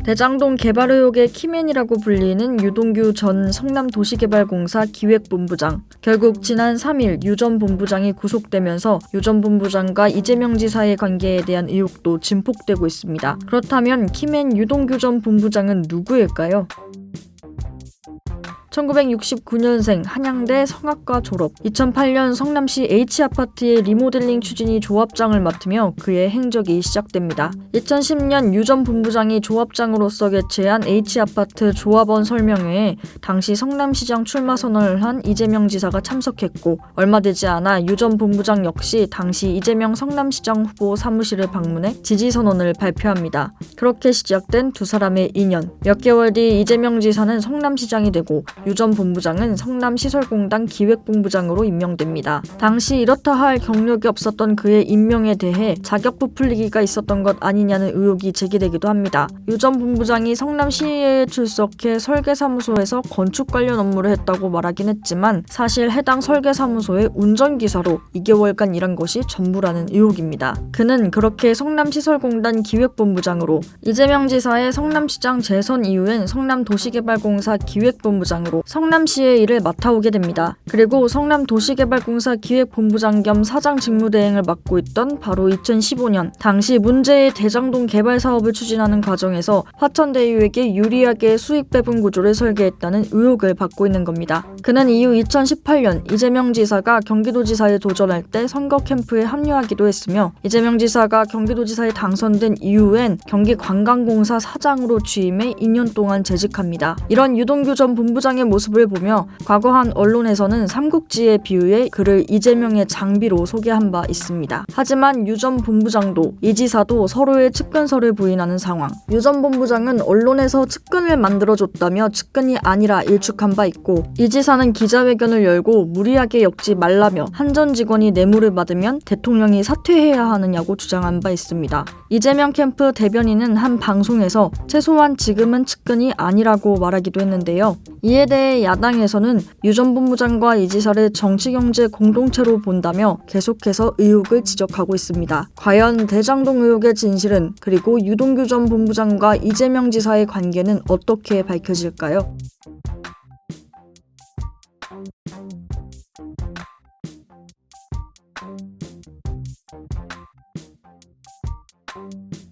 대장동 개발 의혹의 키맨이라고 불리는 유동규 전 성남도시개발공사 기획본부장. 결국 지난 3일 유 전 본부장이 구속되면서 유 전 본부장과 이재명 지사의 관계에 대한 의혹도 증폭되고 있습니다. 그렇다면 키맨 유동규 전 본부장은 누구일까요? 1969년생 한양대 성악과 졸업, 2008년 성남시 H아파트의 리모델링 추진위 조합장을 맡으며 그의 행적이 시작됩니다. 2010년 유 전 본부장이 조합장으로서 개최한 H아파트 조합원 설명회에 당시 성남시장 출마 선언을 한 이재명 지사가 참석했고, 얼마 되지 않아 유 전 본부장 역시 당시 이재명 성남시장 후보 사무실을 방문해 지지 선언을 발표합니다. 그렇게 시작된 두 사람의 인연. 몇 개월 뒤 이재명 지사는 성남시장이 되고 유 전 본부장은 성남시설공단 기획본부장으로 임명됩니다. 당시 이렇다 할 경력이 없었던 그의 임명에 대해 자격 부풀리기가 있었던 것 아니냐는 의혹이 제기되기도 합니다. 유 전 본부장이 성남시의회에 출석해 설계사무소에서 건축 관련 업무를 했다고 말하긴 했지만 사실 해당 설계사무소의 운전기사로 2개월간 일한 것이 전부라는 의혹입니다. 그는 그렇게 성남시설공단 기획본부장으로, 이재명 지사의 성남시장 재선 이후엔 성남도시개발공사 기획본부장으로 성남시의 일을 맡아오게 됩니다. 그리고 성남도시개발공사 기획본부장 겸 사장 직무대행을 맡고 있던 바로 2015년 당시 문제의 대장동 개발 사업을 추진하는 과정에서 화천대유에게 유리하게 수익 배분 구조를 설계했다는 의혹을 받고 있는 겁니다. 그는 이후 2018년 이재명 지사가 경기도지사에 도전할 때 선거 캠프에 합류하기도 했으며, 이재명 지사가 경기도지사에 당선된 이후엔 경기관광공사 사장으로 취임해 2년 동안 재직합니다. 이런 유동규 전 본부장의 모습을 보며 과거 한 언론에서는 삼국지에 비유해 그를 이재명의 장비로 소개한 바 있습니다. 하지만 유 전 본부장도 이 지사도 서로의 측근설을 부인하는 상황. 유 전 본부장은 언론에서 측근을 만들어줬다며 측근이 아니라 일축한 바 있고, 이 지사는 기자회견을 열고 무리하게 엮지 말라며 한 전 직원이 뇌물을 받으면 대통령이 사퇴해야 하느냐고 주장한 바 있습니다. 이재명 캠프 대변인은 한 방송에서 최소한 지금은 측근이 아니라고 말하기도 했는데요. 이에 대해 야당에서는 유 전 본부장과 이 지사를 정치경제 공동체로 본다며 계속해서 의혹을 지적하고 있습니다. 과연 대장동 의혹의 진실은, 그리고 유동규 전 본부장과 이재명 지사의 관계는 어떻게 밝혀질까요?